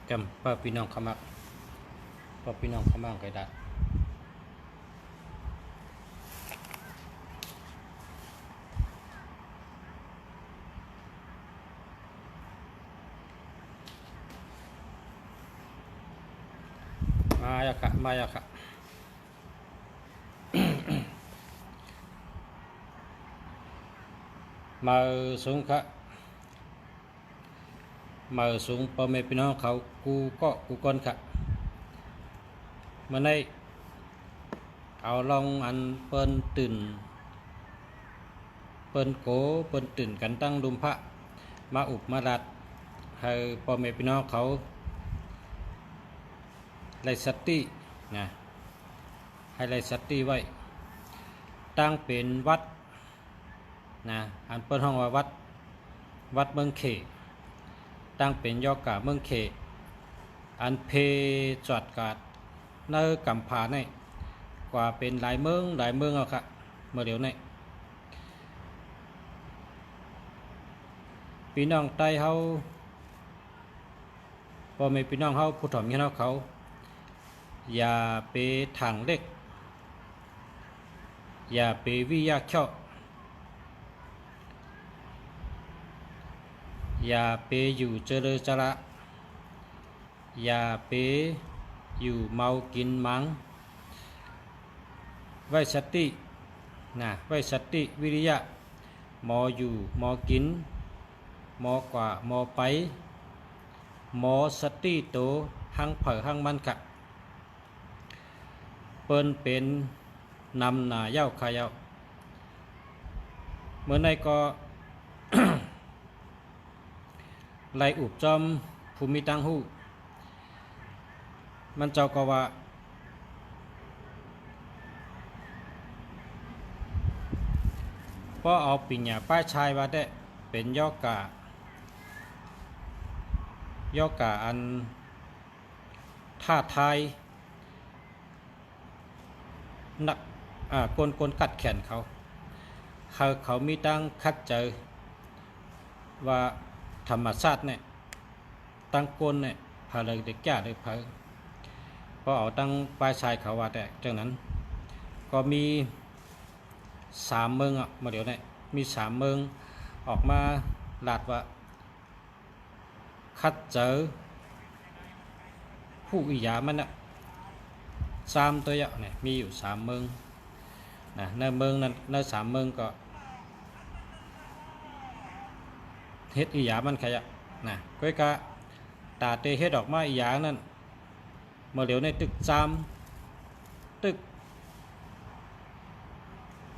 จำป้าพี่น้องขมักป้าพี่น้องขมังไก่ดัดมาอยากะมาอยากะมาสูงค่ะมาสูงพ่อแม่พี่น้องเขากูก้นค่ะมาในเอาลองอันเปิ้นตื่นเปิ้นโกเปิ้นตื่นกันตั้งดุมพระมาอุบมาดัดให้พ่อแม่พี่น้องเขาไล่สตินะให้ไล่สติไว้ตั้งเป็นวัดนะอันเปิ้นห้องว่าวัดเมืองเขตั้งเป็นยอกะเมืองเขอันเพจอดกาดเนื้อกำผาในกว่าเป็นหลายเมืองเอาค่ะเมื่อเดี๋ยวนี้พี่น้องใต้เฮาพอมีพี่น้องเฮาผู้ถ่อมพี่น้องเขาอย่าไปทางเล็กอย่าไปวิยาเชาะอย่าไปอยู่เจริญจระอย่าไปอยู่เมากินมังไว้สตินะไว้สติวิริยะหมออยู่หมอกินหมอกว่าหมอไปหมอสติโตหังเผอหังมันกะเปิ้นเป็นนำหนาเย้าขายเย้าเมื่อในก็ ไล่อุบจอมภูมิตังหูมันเจ้าก็ว่าพอเอาปิญญาป้ายชายว่าได้เป็นยอกะอันท่าทายนักกลกัดแขนเขามีตั้งคัดเจอว่าธรรมชาติเนี่ยตั้งกลเนี่ยพาเลยเด็กแก่เลยพาพอเอาตั้งป้ายชายเขาว่าแต่จากนั้นก็มี3 เมืองมาเดี๋ยวนี้มี3 เมืองออกมาลาดว่าคัดเจอผู้อิยามัน3 ตัวเนี่ยมีอยู่3 เมืองนะในเมืองนั้นใน3 เมืองก็เฮ็ดอิยามันขยะนะก้อยกะตาเตเฮ็ดออกมาอิยานั้นเมื่อเดี๋ยวในตึกตึก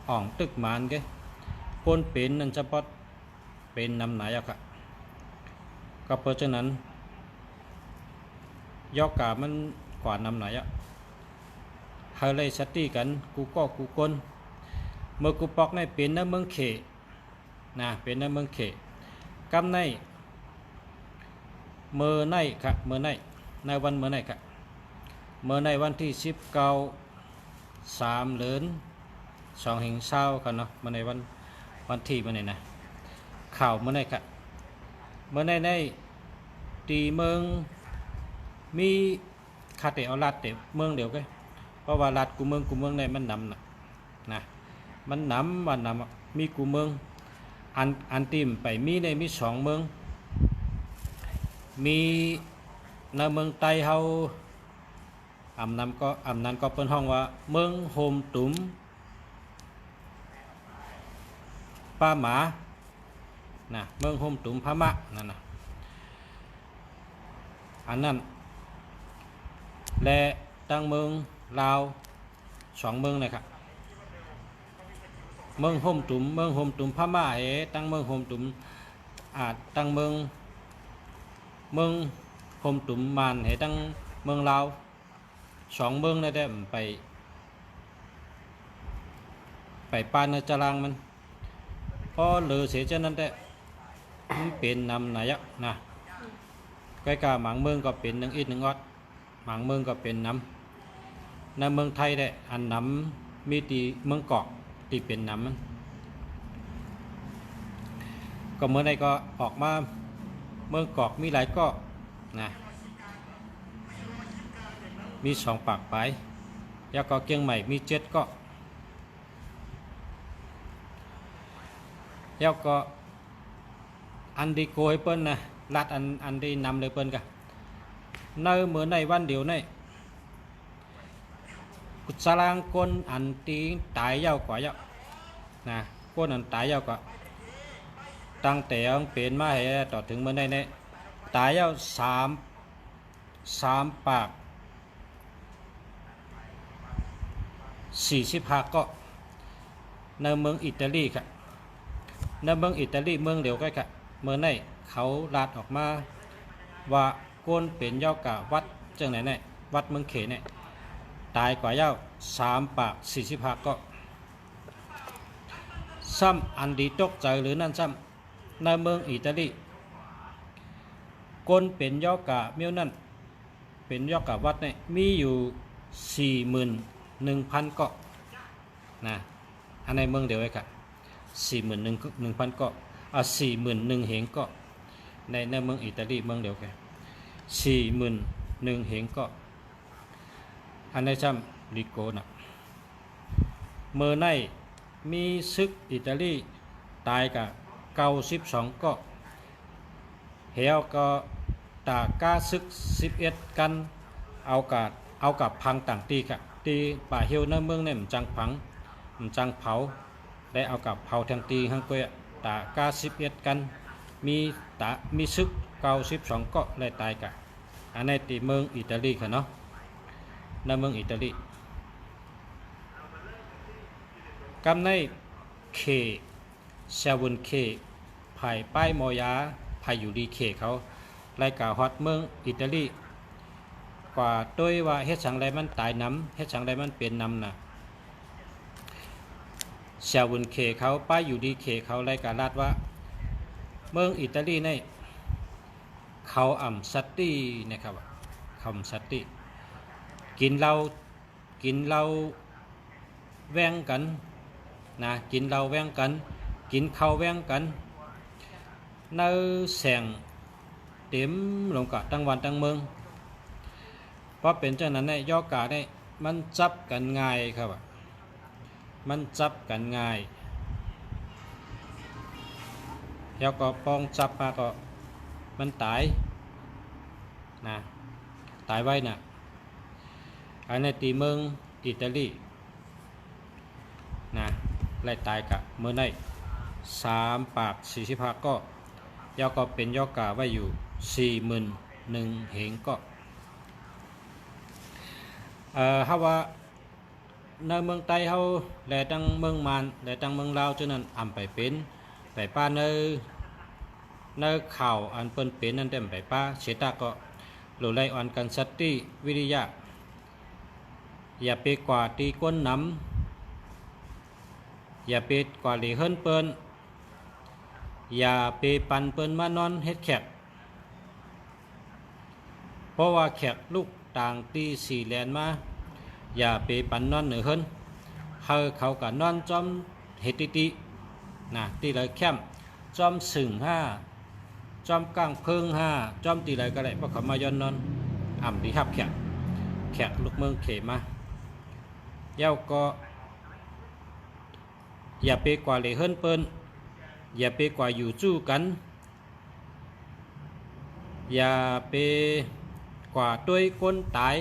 อ่องตึกมานแกปนเป็นนั่นเฉพาะเป็นนำไหนอะค่ะก็เพราะฉะนั้นยอกกามันกว่านำไหนอะเฮาเลยสติกันกูกลเมื่อกูปอกในเป็นในเมืองเขนะเป็นในเมืองเขกำในเมื่อในค่ะเมื่อในวันเมื่อในค่ะเมื่อในวันที่19 3 เดือน2 แห่งเศร้ากันเนาะเมื่อในวันที่เมื่อในนะข่าวเมื่อในค่ะเมื่อในตีเมืองมีคาเตเอาลัดเตเมืองเดียวกันเพราะว่าลัดกูเมืองในมันนำนะมันนำมีกูเมืองอันติมไปมีในมี2 เมืองมีในเมืองใต้เฮาอำนั้นก็เป็นห้องว่าเมืองโฮมตุ้มป้าหมานะเมืองโฮมตุ้มพม่านั่นนะอันนั้นและตั้งเมืองลาว2 เมืองนะครับเมืองโฮมตุ้มพม่าตั้งเมืองโฮมตุ้มตั้งเมืองโฮมตุ้มมานตั้งเมืองลาว2 เมืองนั่นได้ไปปานในจรางมันพอเหลือเสียเจ้านั้นได้มันเป็นนำไหนอะนะใกล้กับหมางเมืองก็เป็น1 อิฐ 1 ออดหมางเมืองก็เป็นน้ำในเมืองไทยได้อันน้ำมีตีเมืองเกาะที่เป็นน้ำมันก็เมื่อใดก็ออกมาเมืองเกาะมีหลายเกาะนะ มี2 ปากไปแล้วก็เกียงใหม่มี7เกาะแล้วก็อันดีโกให้เปิ้นนะรัดอันดีนำเลยเปิ้นกะในเมื่อในวันเดียวในกุศลางก้นอันตีตายยาวกว่าเยอะนะก้นอันตายยาวกว่าตั้งแต่ยังเป็นมาให้ต่อถึงเมื่อในตายยาว3 ปาก45เกาะในเมืองอิตาลีครับในเมืองอิตาลีเมืองเดียวกันครับเมื่อในเขาลาดออกมาว่าก้นเป็นยาวกะวัดจังไหนเนี่ยวัดเมืองเขเนี่ยตายกว่ายาว3 ปาก45เกาะซ้ำอันดีตกใจหรือนั่นซ้ำในเมืองอิตาลีก้นเป็นยาวกะเมียวนั่นเป็นยาวกะวัดเนี่ยมีอยู่41,000 เกาะนะอันในเมืองเดียวกัน41,000 เกาะ41,000 เหงเกาะในเมืองอิตาลีเมืองเดียวกัน41,000 เหงเกาะอันในซ้ำลิโกนะเมื่อในมีซึกอิตาลีตายกับ92เกาะเหี่ยวก็ตากาซึก11กันเอากับพังต่างตีค่ะตีป่าเหี่ยวในเมืองเนี่ยมันจังพังมันจังเผาได้เอากับเผาทางตีข้างก้อยตากา11กันมีซึก92เกาะเลยตายกะอันในตีเมืองอิตาลีค่ะเนาะในเมืองอิตาลีกำในเคเซวุนเคภายป้ายมอยาภายอยู่ดีเคเขารายกาฮอตเมืองอิตาลีกว่าด้วยว่าเฮ็ดสังไรมันตายน้ำเฮ็ดสังไรมันเป็นน้ำนะเซวุนเคเขาป้ายอยู่ดีเคเขารายกาลาดว่าเมืองอิตาลีในเขาสัตตี้นะครับคำสัตตี้กินเหล้าแว่งกันนะกินเหล้าแว่งกันกินข้าวแว่งกันเนื้อแสงเต็มลงกะตั้งวันตั้งเมืองเพราะเป็นเจ้านั้นเนี่ยย่อกาได้มันจับกันง่ายครับมันจับกันง่ายแล้วก็ป้องจับมาก็มันตายนะตายไว้นะอันในตีเมืองอิตาลีนะไล่ตายกะเมื่อใน3 ปาก45ก็ยอก็เป็นยอกาไว้อยู่41,000 เหงก็ฮาว่าในเมืองไต้เฮาและตั้งเมืองมานและตั้งเมืองลาวฉะนั้นไปเป็นไปป้าในข่าวอันเปิ้นเป็นนั่นเต็มไปป้าเชตาก็หลุไลอ่อนกันสัตติวิริยะอย่าไปกว่าตีก้นน้ำอย่าไปกว่าเหลเฮิรนเปิ้นอย่าไปปันเปิ้นมานอนเฮ็ดแขกเพราะว่าแขกลูกต่างตี4แลนมาอย่าไปปันนอนเหนือเฮิรนเขาก็นอนจอมเฮตินะตีเลยแคมจอมสึ่ง5จอมกลางเพิง5จอมตีเลยก็ได้เพราะเขามาย้อนนอนดีฮับแขกลูกเมืองเขมาเย้าก็อย่าไปกว่าเหลเฮิรนเปิ้นอย่าไปกว่าอยู่จู้กันอย่าไปกว่าด้วยก้นตาย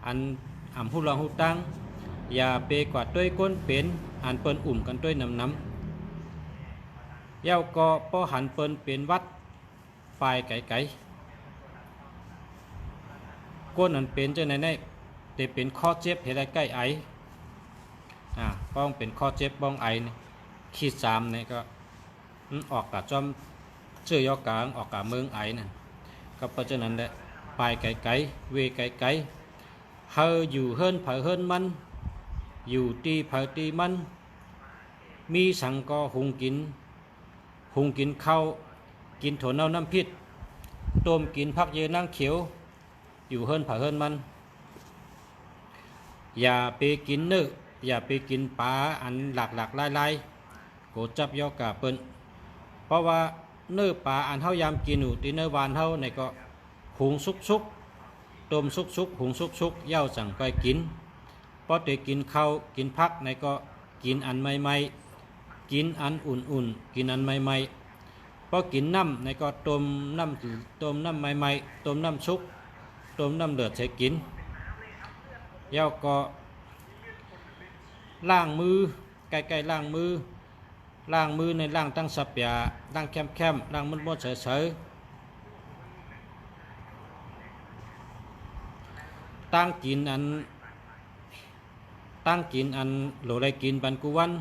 อันผู้รองผู้ตั้งอย่าไปกว่าด้วยก้นเป็นอันเปิ้นกันด้วยน้ำเย้าก็ป้อหันเปิ้นเป็นวัดปลายไก่ก้นอันเป็นเจ้าไหนได้แต่เป็นข้อเจ็บเหตุใกล้ไอป้องเป็นข้อเจ็บบ้องไอขีด3เนี่ยก็ออกกับจอมเชื่อยอกลางออกกับเมืองไอนะก็เพราะฉะนั้นแหละปลายไก่เวไก่เฮาอยู่เฮิรนเผาเฮิรนมันอยู่ตีเผาตีมันมีสังก็หุงกินข้าวกินถั่วเน่าน้ำพิษต้มกินผักเยนางเขียวอยู่เฮิรนเผาเฮิรนมันอย่าไปกินเนื้ออย่าไปกินปลาอันหลากหลายโกจับยอกาเปิ้นเพราะว่าเนื้อปลาอันเฮายามกินอยู่ที่เนื้อวานเฮาในก็หุงสุก ต้มสุกๆหุงสุกๆเหย้าสั่งไปกินพอได้กินข้าวกินผักในก็กินอันใหม่ๆกินอันอุ่นๆกินอันใหม่ๆพอกินน้ำในก็ต้มน้ำใหม่ๆต้มน้ำซุปต้มน้ำเดือดใส่กินเหย้าก็ล้างมือใกล้ๆล้างมือในล้างตั้งสับยาล้างแคมๆล้างมดๆเฉยๆตั้งกินโหลได้กินปันกุวัน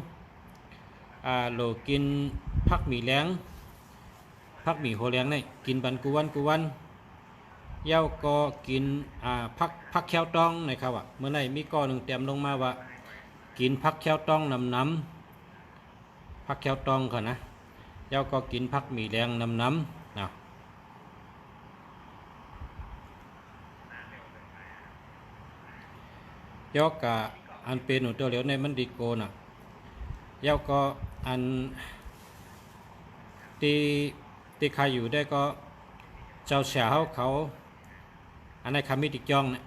โหลกินพักหมี่แรงพักหมี่โหแรงนี่กินปันกุวันเหย้าก็กินพักแควตองนะครับว่าเมื่อไหร่มีก้อนหนึ่งเตรียมลงมาว่ากินพักแควตองน้ำพักแควตองค่ะนะเหย้าก็กินพักหมี่แรงน้ำนะเหย้ากะอันเป็นหนูตัวเหลียวในมันดีโกน่ะเหย้าก็อันที่ใครอยู่ได้ก็เจ้าเสียเขาอันในคำมิติจองเนี่ย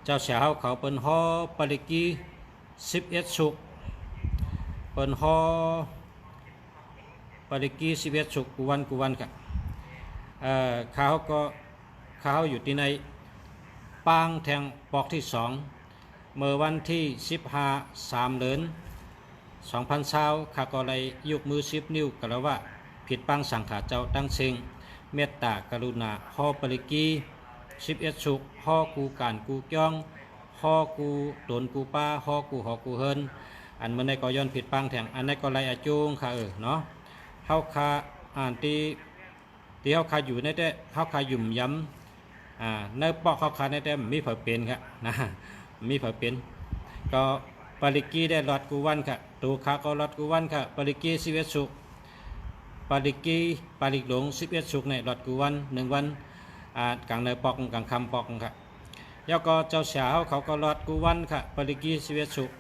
เจ้าเสียเขาเป็นห่อปริกี11สุกเป็นห่อปริกี11สุกกุวันค่ะเขาอยู่ที่ในปางแทงปอกที่2เมื่อวันที่15 เดือน2020ข้าก็เลยยกมือ10 นิ้วกล่าวว่าผิดปังสังขารเจ้าตั้งเชิงเมตตากรุณาห่อปริกี11สุกห่อกูการกูจ้องห่อกูตนกูป้าห่อกูเฮินอันเมื่อในก็ย้อนผิดปังแทงอันในก็ไล่อาจูงค่ะเนาะเฮาคาอ่านที่เฮาคาอยู่ในแต่เฮาคายุ่มย้ำในปอกเฮาคาในแต่มีเผยเป็นค่ะนะมีเผยเป็นก็ปริกีได้หลอดกูวันค่ะตูขาก็หลอดกูวันค่ะปริกี11สุกปริกหลง11สุกในหลอดกูวัน1วันกลางในปอกกลางคำปอกค่ะแล้วก็เจ้าสาวเขาก็หลอดกูวันค่ะปริกี11สุก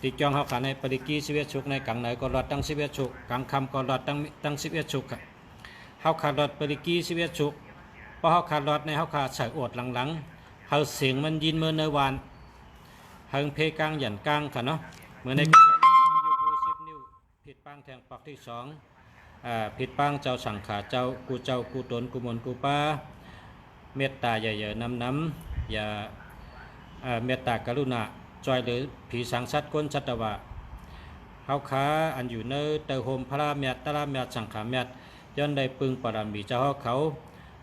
ติจองเฮาขาในปริกี11สุกในกลางในก็หลอดตั้ง11สุกกลางคำก็หลอดตั้ง11สุกค่ะเฮาขาหลอดปริกี11สุกพอเฮาขาหลอดในเฮาขาใส่อวดหลังเฮาเสียงมันยินเมื่อในวานเฮงเพกลางหยันกลางค่ะเนาะเมื่อในยกมือ10 นิ้วผิดปังแทงปอกที่2ผิดปังเจ้าสังขารเจ้ากูตนกูมนกูป้าเมตตาอย่าน้ำอย่าเมตตากรุณาจอยหรือผีสังสัตว์ก้นชัตวะเฮาค้าอันอยู่ในเตอโฮมพระเมตตาเมตสังขารเมตย้อนได้ปึงปรมีเจ้าเขา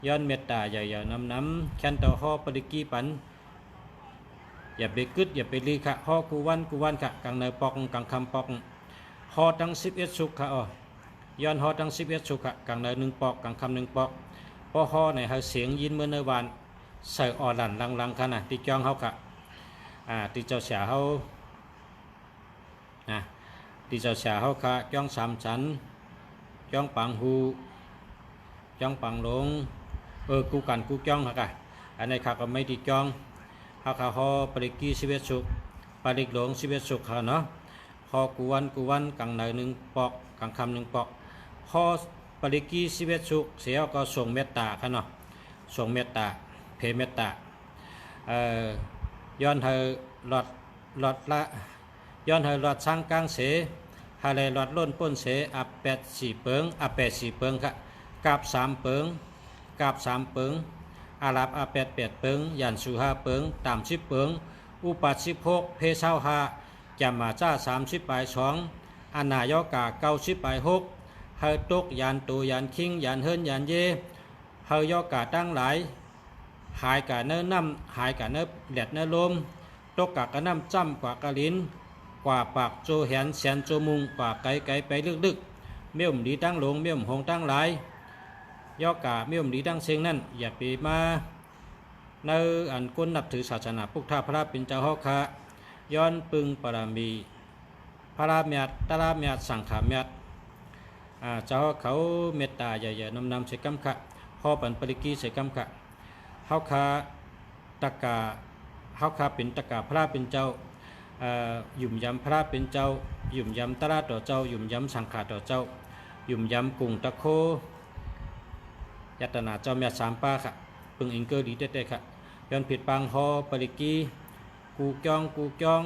ย้อนเมตตาอย่าน้ำแค้นเตอห่อปริกีปันอย่าไปกึดอย่าไปลีค่ะห่อกูวันค่ะกลางในปอกกลางคำปอกห่อตั้ง11สุกค่ะย้อนห่อตั้ง11สุกค่ะกลางใน1ปอกกลางคำ1ปอกพอห่อในเฮาเสียงยินเมื่อในวานใส่อ่อนหลังค่ะนะติจองเฮาค่ะติเจ้าเสียเฮาติเจ้าเสียเฮาค่ะจ้อง3 ชั้นจ้องปังหูจ้องปังหลงกูกันกูจ้องค่ะอันนี้ค่ะก็ไม่ติจองเฮาค่ะห่อปริกี11สุกปริกหลง11สุกค่ะเนาะห่อกูวันกลางใน1ปอกกลางคำ1ปอกห่อปริกี11สุกเสียก็ส่งเมตตาค่ะเนาะส่งเมตตาเพเมตตาย้อนเธอหลอดละย้อนเธอหลอดสร้างกลางเสฮาเลหลอดล้นป้นเส8 4 เปิง8 4 เปิงค่ะกาบ3 เปิงอาลับ8 8 เปิงยันสุ5 เปิงตาม10 เปิงอุปัช16เพเศร้า5จำมาจ้า30 ปลาย2อนายกา90 ปลาย6เฮาตกยันตูยันคิงยันเฮินยันเยเฮายกาตั้งหลายหายกะเนื้อน้ำหายกะเนื้อแดดเนื้อลมตกกะกะน้ำจ้ำกว่ากะลิ้นกว่าปากโจแหนแสนโจมุงกว่าไก่ไปลึกเมี่ยมดีตั้งหลงเมี่ยมหงตั้งหลายยอกะเมี่ยมดีตั้งเสียงนั่นอย่าไปมาในอันก้นนับถือศาสนาพุทธพระเป็นเจ้าฮอกะย้อนปึงปรามีพระเมียตระเมียสังขารเมียเจ้าเขาเมตตาอย่านำเสกำขะห่อปันปริกีเสกำขะเฮาคาเป็นตะกาพระเป็นเจ้าหยุ่มยำพระเป็นเจ้าหยุ่มยำตระต่อเจ้าหยุ่มยำสังขารต่อเจ้าหยุ่มยำกุ้งตะโคยัตนาเจ้าเมีย3 ป้าค่ะปึงอิงเกอร์ดีเต้ค่ะ ย้อนผิดปังฮอปริกีกูจ้องกูจ้อง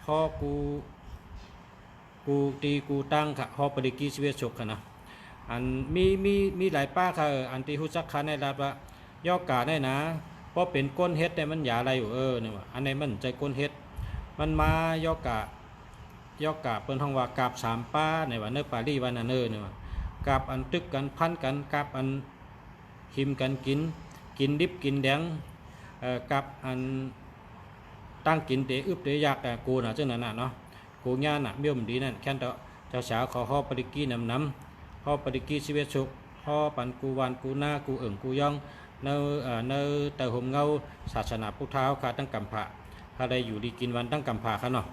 ฮอกูตีกูตั้งค่ะฮอปริกีชีวิตสุขค่ะนะอันมีหลายป้าค่ะอันที่ฮู้จักค่ะในรัฐว่าย่อกาได้นะเพราะเป็นก้นเฮ็ดเนี่ยมันอย่าอะไรอยู่นี่ว่าอันไหนมันใจก้นเฮ็ดมันมาย่อกะเปิ้นห้องว่ากาบ3ป้าในว่าเนอปารีวันน่ะนี่ว่ากาบอันตึกกันพันกันกาบอันหิมกันกินดิบกินแดงกับอันตั้งกินเตอึบเตยากกูน่ะจังนั้นน่ะเนาะกูญาน่ะเมี่ยมดีนั่นแค่นเจ้าสาวขอฮอปริกีนำฮอปริกีชีวิตสุขฮอปันกูวานกูหน้ากูเอิ่งกูย่องเนเตห่มเงาศาสนาพุทธาค่ะตั้งกำพระถ้าได้อยู่ดีกินวันตั้งกำพระค่ะเนาะ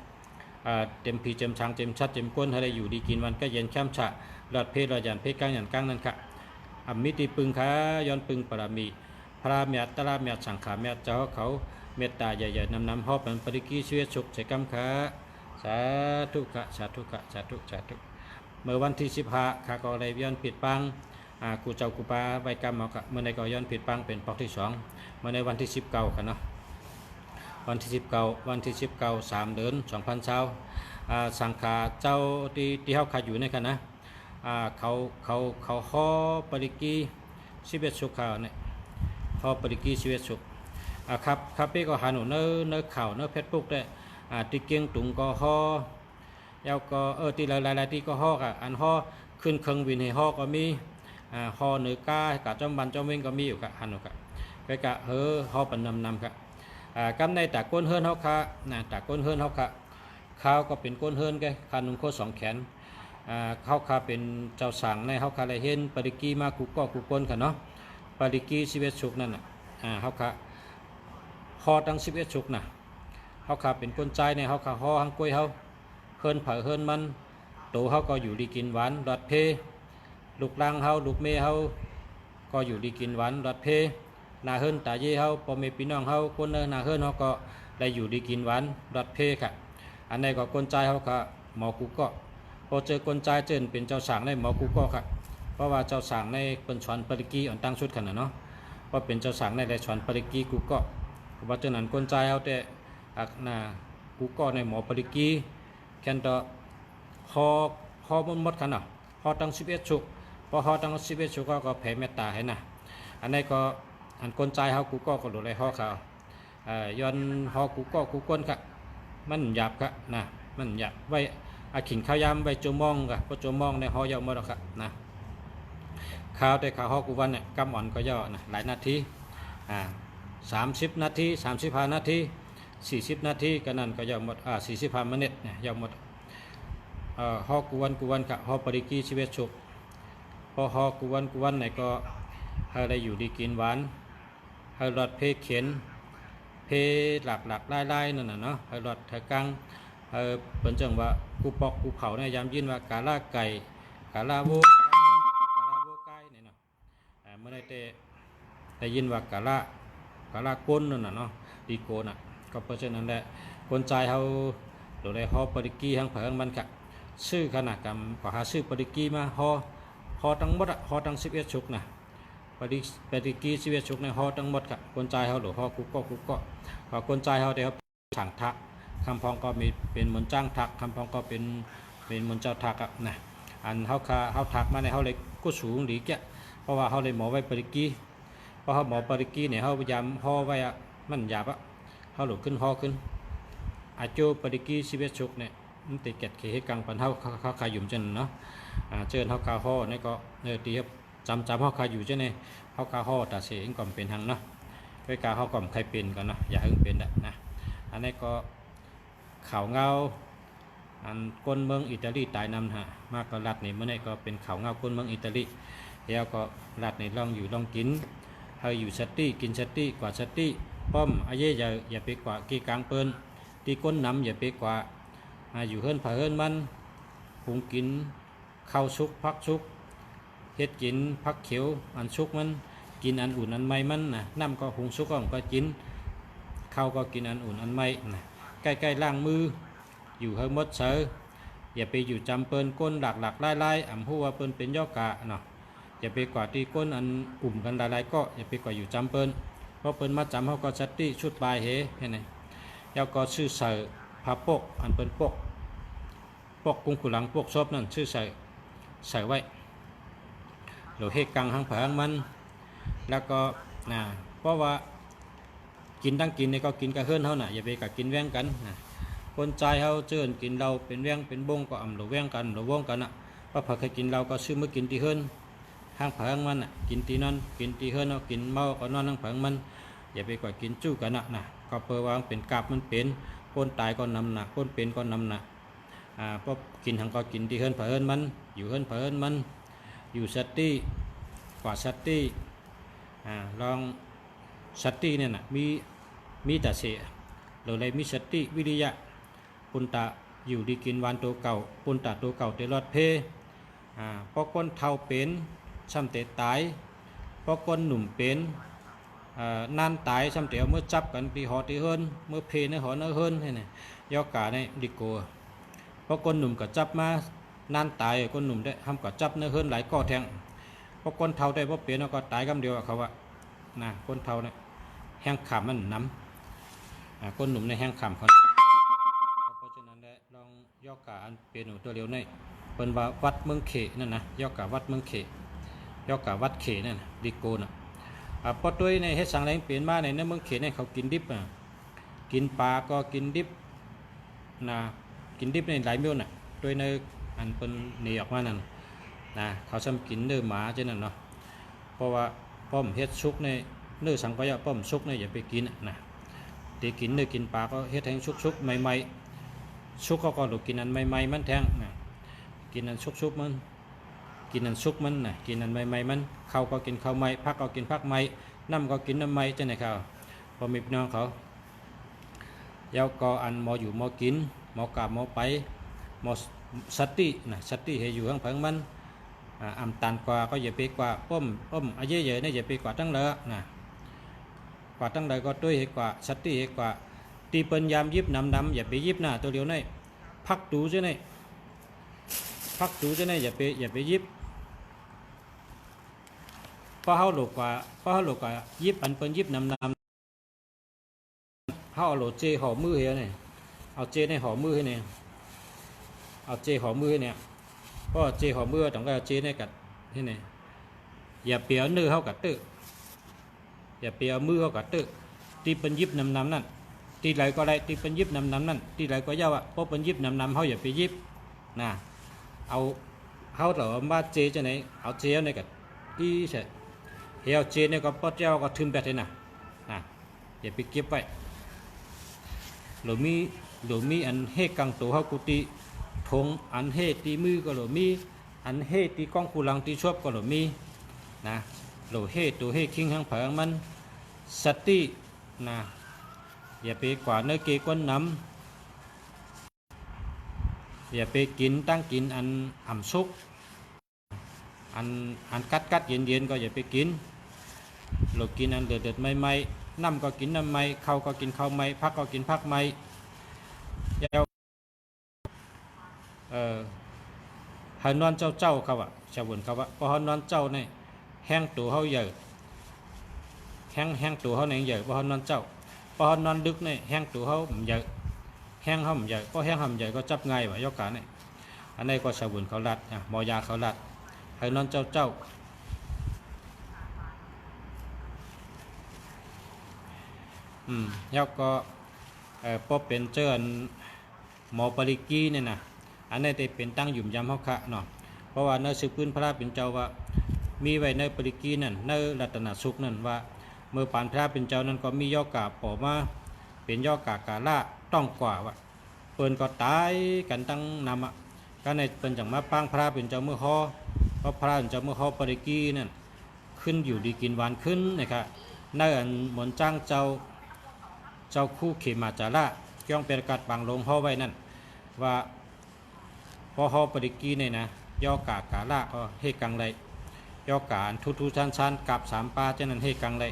เต็มพีเต็มช้างเต็มชัดเต็มก้นถ้าได้อยู่ดีกินวันก็เย็นแช่มฉะหลอดเพศหลอดยันเพศกลางยันกลางนั่นค่ะอมิติปึงค่ะย้อนปึงปรามีพระเมียตระเมียสังขารเมียเจ้าเขาเมตตาใหญ่ๆนำฮอบเป็นปริกีชีวิตสุขใจกำค่ะสาธุค่ะสาธุค่ะสาธุสาธุเมื่อวันที่15ค่ะก็เลยย้อนผิดปังกูเจ้ากูปาไว้กรรมเอาค่ะเมื่อในก็ย้อนผิดปังเป็นปอกที่2เมื่อในวันที่19ค่ะเนาะวันที่19 3 เดือน2020สังขารเจ้าที่เฮาขาอยู่ในค่ะนะเขาฮอปริกีชีวิตสุขค่ะเนี่ยฮอปริกีชีวิตสุขครับพี่ก็หาหนูเนื้อข่าวเนื้อเพชรปุ๊กได้ตีเกียงตุงก็ฮอแล้วก็ตีหลายที่ก็ฮอค่ะอันฮอขึ้นเครื่องวินให้ฮอก็มีฮอเหนือกากับจอมบันจอมเวงก็มีอยู่ค่ะหันหนูค่ะก็กะฮอปันนำค่ะกำในตาก้นเฮิรนเฮาค่ะตาก้นเฮิรนเฮาค่ะข้าวก็เป็นก้นเฮิรนแกขานุ่งโค2 แขนเขาค่ะเป็นเจ้าสั่งในเขาค่ะได้เห็นปริกีมากูก็กูก้นค่ะเนาะปริกีชีวิตสุขนั่นน่ะเขาค่ะฮอตั้ง11 สุขน่ะเขาค่ะเป็นคนใจในเขาค่ะฮอหังกล้วยเขาเฮิรนเผาเฮิรนมันโตเขาก็อยู่ดีกินหวานรอดเพลูกล่างเขาลูกเมย์เขาก็อยู่ดีกินหวานรอดเพนาเฮิรนตาเย่เขาพ่อแม่พี่น้องเขาคนนาเฮิรนเขาก็ได้อยู่ดีกินหวานรอดเพค่ะอันนี้ก็คนใจเขาค่ะหมอกูก็พอเจอคนใจเจนเป็นเจ้าสั่งในหมอกูก็ค่ะเพราะว่าเจ้าสั่งในเป็นชวนปริกีอ่อนตั้งชุดขนาดเนาะเพราะเป็นเจ้าสั่งในได้ชวนปริกีกูก็ว่าเจ้านั้นคนใจเขาแต่กูก็ในหมอปริกีแค่นต่อฮอหมดขนาดฮอตั้ง11 สุขพอฮอตั้ง11 สุขก็แผ่เมตตาให้นะอันนี้ก็อันคนใจเขากูก็หลุดเลยฮอเขาย้อนฮอกูก็กูก้นค่ะมันหยาบค่ะนะมันหยาบไว้ขิงข้าวยำไว้โจมองค่ะเพราะโจมองในฮอยาวหมดแล้วค่ะนะข้าวแต่ข้าวฮอกูวันเนี่ยกำอ่อนก็ย่อนะหลายนาที30 นาที35 นาที40 นาทีก็นั่นก็ย่อหมด45 นาทีเนี่ยย่อหมดฮอกูวันค่ะฮอปริกีชีวิตสุขพอฮอกูวันเนี่ยก็ให้ได้อยู่ดีกินหวานให้รอดเพเขียนเพหลักไล่นั่นน่ะเนาะให้รอดไทกังเป็นจังว่ากูปอกกูเผาเนี่ยยามยินว่ากาล่าไก่กาล่าโวไก่เนี่ยเนาะเมื่อได้ยินว่ากาล่าก้นนั่นน่ะเนาะดีโกน่ะก็เพราะฉะนั้นแหละคนใจเขาโดยได้ฮอปริกีทั้งเผงมันค่ะชื่อขนาดกรรมก็หาชื่อปริกีมาฮอทั้งหมดฮอทั้ง11 สุขนะปฏิกีชีวิตสุขในฮอทั้งหมดค่ะคนใจเขาหรือฮอกูก็คนใจเขาเดี๋ยวสั่งทักคำพองก็มีเป็นมนจ้างทักคำพองก็เป็นมนเจ้าทักอ่ะนะอันเขาทักมาในเขาเลยก็สูงดีแกเพราะว่าเขาเลยหมอไว้ปฏิกีเพราะเขาหมอปฏิกีเนี่ยเขาพยายามฮอไว้มันหยาบอ่ะเขาหลุดขึ้นฮอขึ้นอาจูปฏิกีชีวิตสุขเนี่ยมันติดเก็ดเขยกังปันเขาขายอยู่จนเนาะเจอเขาคาฮอนี่ก็ตีครับจำเขาคาอยู่เจ้าเนี่ยเขาคาฮอแต่เสียงก่อมเป็นทางเนาะไปกาเขาก่อมใครเป็นกันเนาะอย่าให้เป็นนะอันนี้ก็ข่าวเงาอันก้นเมืองอิตาลีตายนำฮะมากก็รัดนี่เมื่อไหร่ก็เป็นข่าวเงาก้นเมืองอิตาลีแล้วก็รัดนี่ลองอยู่ลองกินให้อยู่สตี้กินสตี้กว่าสตี้ป้อมอาเย่อย่าไปกว่ากีกลางเปิ้นตีก้นน้ำอย่าไปกว่าอยู่เฮิรนผ่าเฮิรนมันหุงกินข้าวซุกพักซุกเฮ็ดกินพักเขียวอันซุกมันกินอันอุ่นอันไม่มันนะน้ำก็หุงซุกก็กินข้าวก็กินอันอุ่นอันไม่นะใกล้ๆล้างมืออยู่เฮิรมดเสืออย่าไปอยู่จำเปิ้นก้นหลักไล่อ่ำหัวเปิ้นเป็นย่อกะเนาะอย่าไปกว่าตีก้นอันอุ่มกันหลายๆก็อย่าไปกว่าอยู่จำเปิ้น พอเปิ้นมาจำเขาก็สติชุดปลายเฮเห็นไหมแล้วก็ชื่อใส่ผ้าปกอันเป็นปกกุ้งขุลังปกซบนั่นชื่อใส่ไว้หรือเฮกังหังผางมันแล้วก็เพราะว่ากินตั้งกินนี่ก็กินกระเฮือนเฮาน่ะอย่าไปกับกินแว่งกันคนใจเฮาเจิญกินเราเป็นแว่งเป็นบงก็อำหรือแว่งกันหรือวงกันว่าพอเคยกินเราก็ซื้อมากินที่เฮือนห้างผางมันกินที่นั่นกินที่เฮือนเอากินเมาก็นอนห้างผางมันอย่าไปกว่ากินจู้กันก็เพื่อวางเป็นกาบมันเป็นคนตายก็นำคนเป็นก็นำเพราะกินหังก็กินที่เฮือนผาเฮือนมันอยู่เฮือนผาเฮือนมันอยู่สติกว่าสติลองสติเนี่ยมีแต่เสียเราเลยมีสติวิริยะปุณตะอยู่ดีกินวันตัวเก่าปุณตะตัวเก่าเตลอดเพเพราะคนเท่าเป็นซ้ำเตตายเพราะคนหนุ่มเป็นนานตายซ้ำเตเอาเมื่อจับกันปีหอตีเฮิรนเมื่อเพในหอเนื้อเฮิรนให้เนี่ยยอกกาในดิโกเพราะคนหนุ่มก็จับมานานตายคนหนุ่มได้ทำก็จับเนื้อเฮิรนหลายก้อแทงเพราะคนเท่าได้เพราะเปลี่ยนก็ตายคำเดียวเขาว่าคนเท่าเนี่ยแห้งขำมันน้ำคนหนุ่มในแห้งขำเขาเพราะฉะนั้นได้ลองยอกกาอันเปลี่ยนตัวเร็วในเป็นว่าวัดเมืองเขนั่นนะยอกกาวัดเมืองเขยอกกาวัดเขนั่นดิโกพอตัวในเฮ็ดสังแรงเปลี่ยนมาในเมืองเขในเขากินดิบกินปลาก็กินดิบกินดิบในหลายเมลตัวในอันเป็นหนีออกมานั่นเขาซ้ำกินเนื้อหมาเช่นนั้นเนาะเพราะว่าป้อมเฮ็ดชุกในเนื้อสังขยะป้อมชุกในอย่าไปกินตีกินเนื้อกินปลาก็เฮ็ดแทงชุกใหม่ๆชุกก็หลุดกินอันใหม่ๆมันแทงกินอันชุกมันกินอันชุกมันกินอันใหม่ๆมันข้าวก็กินข้าวใหม่ผักก็กินผักใหม่น้ำก็กินน้ำใหม่จังไหนครับพอมีพี่น้องเขาเย้าก็อันหมออยู่หมอกินหมอกาบหมอไปหมอสติสติให้อยู่ข้างผังมันอ่ำตันกว่าก็อย่าไปกว่าป้มอาเยอะๆนี่อย่าไปกว่าตั้งเลยกว่าตั้งเลยก็ด้วยให้กว่าสติให้กว่าตีเปิ้นยามยิบนำอย่าไปยิบตัวเดียวนี่พักตูใช่ไหมพักตูจะได้อย่าไปยิบเพราะเขาหลกกว่ายิบอันเป็นยิบนำเขาเอาโหลเจห่อมือเฮียเนี่ยเอาเจในห่อมือให้เนี่ยเอาเจห่อมือให้เนี่ยเพราะเจห่อมือต้องเอาเจในกัดให้เนี่ยอย่าเปียเนื้อเขากัดตื้ออย่าเปียมือเขากัดตื้อตีเป็นยิบนำนั่นตีไหลก็ได้ตีเป็นยิบนำนั่นตีไหลก็ยาวเพราะเป็นยิบนำเขาอย่าไปยิบเอาเขาแต่ว่าบ้าเจจะไหนเอาเจในกับอีใช่เฮียเจเนี่ยก็ป้อเจ้าก็ทึมแบบนี้อย่าไปเก็บไว้หรือมีอันเฮกังตัวเขากุฏิทงอันเฮตีมือก็หรือมีอันเฮตีกล้องคูลังตีชอบก็หรือมีหรือเฮตัวเฮคิงหังเผงมันสติอย่าไปกว่าเนื้อเกก้นน้ำอย่าไปกินตั้งกินอันอ่ำซุกอันกัดเย็นก็อย่าไปกินหรือกินอันเดือดใหม่น้ำก็กินน้ำใหม่ข้าวก็กินข้าวใหม่ผักก็กินผักใหม่หานอนเจ้าเขาชาวบุญเขาพอหานอนเจ้าเนี่ยแห้งตัวเขาใหญ่แห้งตัวเขาเนี่ยใหญ่พอหานอนเจ้าพอหานอนดึกเนี่ยแห้งตัวเขาใหญ่แห้งห่มใหญ่ก็แห้งห่มใหญ่ก็จับง่ายว่ายกการเนี่ยอันนี้ก็ชาวบุญเขาลัดหมอยาเขาลัดให้นอนเจ้าแล้วก็พอเป็นเจ้าหมอปริกีเนี่ยอันนี้จะเป็นตั้งหยุ่มยำเขาขะเนาะเพราะว่าในสืบพื้นพระเป็นเจ้าว่ามีไว้ในปริกีนั่นในรัตนสุขนั่นว่าเมื่อปานพระเป็นเจ้านั้นก็มีย่อกาปอมาเป็นย่อกากาล่าต้องกว่าว่าเปิ้นก็ตายกันตั้งนำก็ในเป็นจังมาปังพระเป็นเจ้าเมื่อฮอเพราะพระเป็นเจ้าเมื่อฮอปริกีนั่นขึ้นอยู่ดีกินหวานขึ้นนะครับในอันหมอนจ้างเจ้าคู่เขมาจาระย่องเป็นกัดบางลงฮอไว้นั่นว่าพอฮอปริกีเนี่ยย่อกากาล่าก็เฮกังเลยย่อกาทุชันกับสามปาเจ้านั้นเฮกังเลย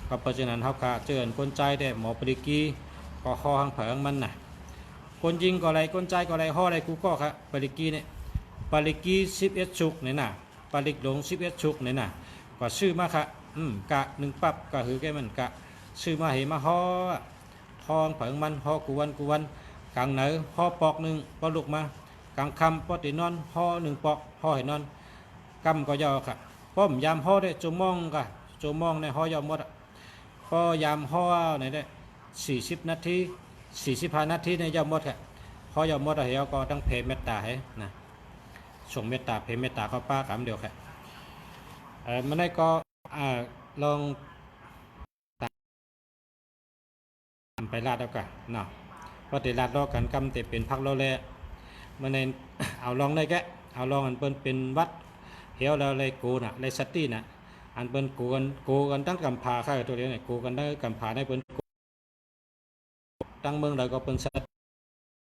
ก็เพราะฉะนั้นเขาขาเจริญคนใจได้หมอปริกีก็ฮอหังเผิงมันคนยิงก็ไรคนใจก็ไรห่อไรกูก็ครับปริกีเนี่ยปริกี11 ชุกเนี่ยปริกหลง11 ชุกเนี่ยก็ชื่อมาครับ กะหนึ่งปับก็คือแกมันกะซื้อมาให้มาห่อทองเผิงมันห่อกูวันกลางเหนือห่อปอกหนึ่งพอลุกมากลางคำพอตีนอนห่อหนึ่งปอกห่อให้นอนกำก็ยาวค่ะป้อมยามห่อได้จูมองกะจูมองในห่อยาวหมดพอยามห่อในได้40 นาที45 นาทีในยาวหมดค่ะห่อยาวหมดเหี่ยวก็ตั้งเพเมตตาให้นะส่งเมตตาเพเมตตาเข้าป้ากำเดียวค่ะมันได้ก็ลองไปลาดแล้วกันเนาะพอติลาดรอกันกำเตเป็นพักเราแลมันในเอาลองได้แกเอาลองอันเป็นวัดเหี่ยวแล้วเลยกูน่ะเลยสติน่ะอันเป็นกูกันตั้งกำพาข้าตัวเดียวเนี่ยกูกันตั้งกำพาได้เป็นตั้งเมืองแล้วก็เป็นสัต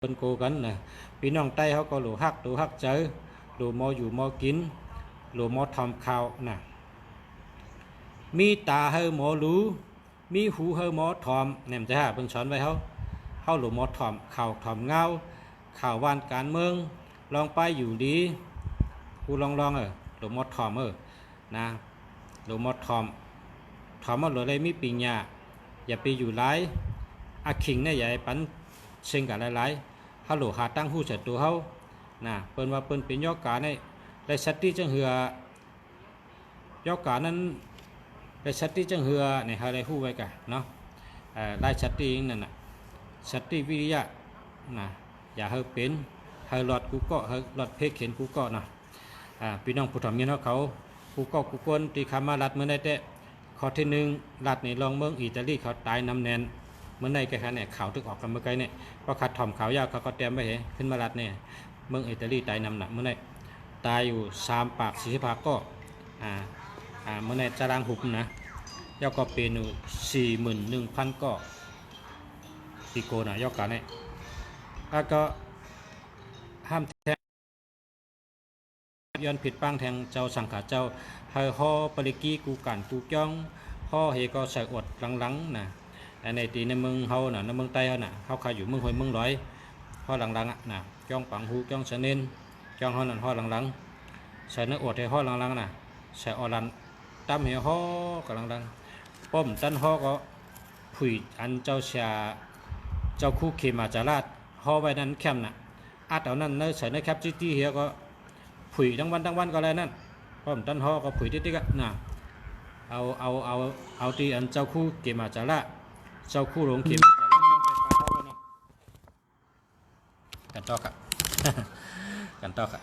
เป็นกูกันนะพี่น้องใต้เขาก็หลูฮักเจอหลูมออยู่มอกินหลูมอทำข้าวน่ะมีตาเฮอหมอรู้มีหูเฮอหมอถอมเนี่ยจะหาเพิ่นสอนไว้เขาหลูหมอถอมข่าวถอมเงาข่าววานการเมืองลองไปอยู่ดีกูลองหลูหมอถอมนะหลูหมอถอมมาหลูเลยมีปีญาอย่าไปอยู่หลายอาคิงเนี่ยอย่าปันเชิงกันหลายเขาหลูหาตั้งหู้เสร็จตัวเขานะเปิ้นว่าเปิ้นเป็นยอกกาในได้สัตที่จังเหือยอกกานั้นได้ชัดที่จังเหือในฮาได้ฮู้ไว้กันเนาะได้ชัดที่นั่นน่ะชัดที่วิริยะนะอย่าเฮาเป็นเฮาหลอดกูก็เฮาหลอดเพกเข็นกูก็นะพี่น้องผู้ทำเงินเขากูก็กูกวนตีคำมาลัดเมื่อได้แต่ข้อที่1ลัดในลองเมืองอิตาลีเขาตายน้ำแนนเมื่อในแกค่ะเนี่ยข่าวทึกออกกันเมื่อไกลเนี่ยก็ขัดถ่อมขาวยาวเขาก็เตรียมไว้ให้ขึ้นมาลัดเนี่ยเมืองอิตาลีตายน้ำหนักเมื่อในตายอยู่3 ปาก40 ปากก็เมื่อในจารางหุบนะยอก็เป็น41,000ก็ปีโกนะยอกันเนี่ยก็ห้ามแทงย้อนผิดป้างแทงเจ้าสังขาเจ้าเฮาห่อปริกีกูกันกูจ้องห่อเฮก็ใส่อดหลังๆนะในตีในเมืองเฮาน่ะในเมืองใต้เฮาน่ะเฮาขายอยู่เมืองหอยเมืองร้อยห่อหลังๆน่ะจ้องปังหูจ้องเสนินจ้องเฮานั่นห่อหลังๆใส่เนื้ออดให้ห่อหลังๆน่ะใส่ออลันตามเหี่ยวห่อกำลังป้อมตันห่อก็ผุยอันเจ้าคู่เขมาจาราดห่อไว้นั้นแคมน่ะอาเอานั่นเนื้อใส่เนื้อแคปจิตี้เหี่ยวก็ผุยทั้งวันก็เลยนั่นป้อมตันห่อก็ผุยติ๊กๆน่ะเอาที่อันเจ้าคู่เขมาจาราเจ้าคู่หลงเขมาจารากันต่อค่ะ กันต่อค่ะ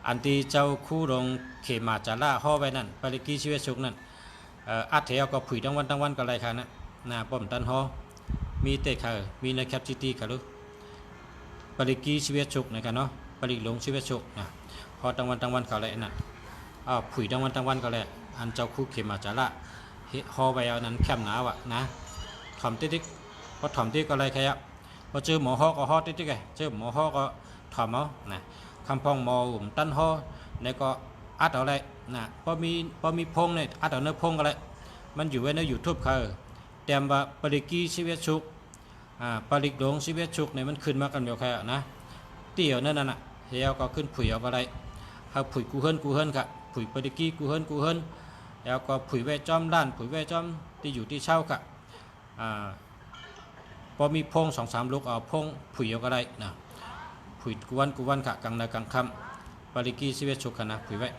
อันที่เจ้าคู่ลงเขมาจาราห่อไว้นั่นปริกีชีวสุกนั่นอัดเทียวก็ผุยทั้งวันก็ไรค่ะนะป้อมตันห่อมีเตะค่ะมีในแคปจิตี้ค่ะลูกปริกีชีวสุกนะครับเนาะปริลงชีวสุกนะห่อทั้งวันก็ไรนั่นผุยทั้งวันก็ไรอันเจ้าคู่เขมาจาราห่อไว้เอานั้นแคมหนาวะนะถ่อมติ๊กพอถ่อมติ๊กก็ไรแค่พอเจอหมอห่อก็ห่อติ๊กไงเจอหมอห่อก็ถ่อมเอานะคำพองมอหุ่มตั้นห่อในก็อัดเอาอะไรนะพอมีพงเนี่ยอัดเอาเนื้อพงอะไรมันอยู่ไว้ในยูทูบเขาเตรียมว่าปริกีชีวชุกปริกหลงชีวชุกเนี่ยมันขึ้นมากันเดียวแค่นะเตี่ยวนั่นน่ะเฮียก็ขึ้นผุยเอาอะไรเขาผุยกูเฮิรนค่ะผุยปริกีกูเฮิรนแล้วก็ผุยไว้จอมด้านผุยไว้จอมที่อยู่ที่เช่าค่ะพอมีพง2-3 ลูกเอาพงผุยเอาอะไรนะผุยกูวันค่ะกลางนากลางค่ำปริกีชีวชุกค่ะนะผุยไว้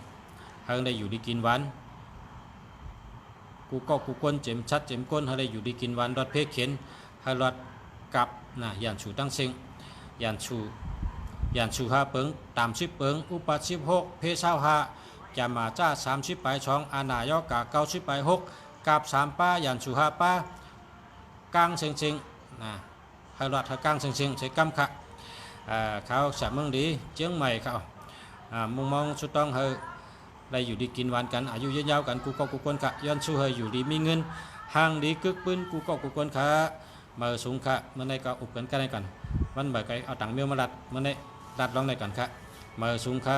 ให้ได้อยู่ดีกินหวานกูกวนเจ็มชัดเจ็มก้นให้ได้อยู่ดีกินหวานรถเพกเข็นให้รถกับนะย่านชูตั้งเซิงย่านชู5 เปิงตาม10 เปิงอุป16เพศ25จะมาจ้า30 ไปช่องอานายกะ90 ไป6กับ3 ป้าย่านชู5 ป้ากลางเซิงนะให้รถให้กลางเซิงใช้กำค่ะเขาสามเมืองดีเชียงใหม่เขามุงมองสุดต้องเฮอได้อยู่ดีกินหวานกันอายุยืนยาวกันกูกวนค่ะย้อนสู้เฮออยู่ดีมีเงินห่างดีกึกปืนกูกวนค่ะมาสูงค่ะเมื่อไหร่ก็อุบกันได้กันมันแบบไกเอาตังเมียวมาลัดเมื่อไหร่ลัดลองได้กันค่ะมาสูงค่ะ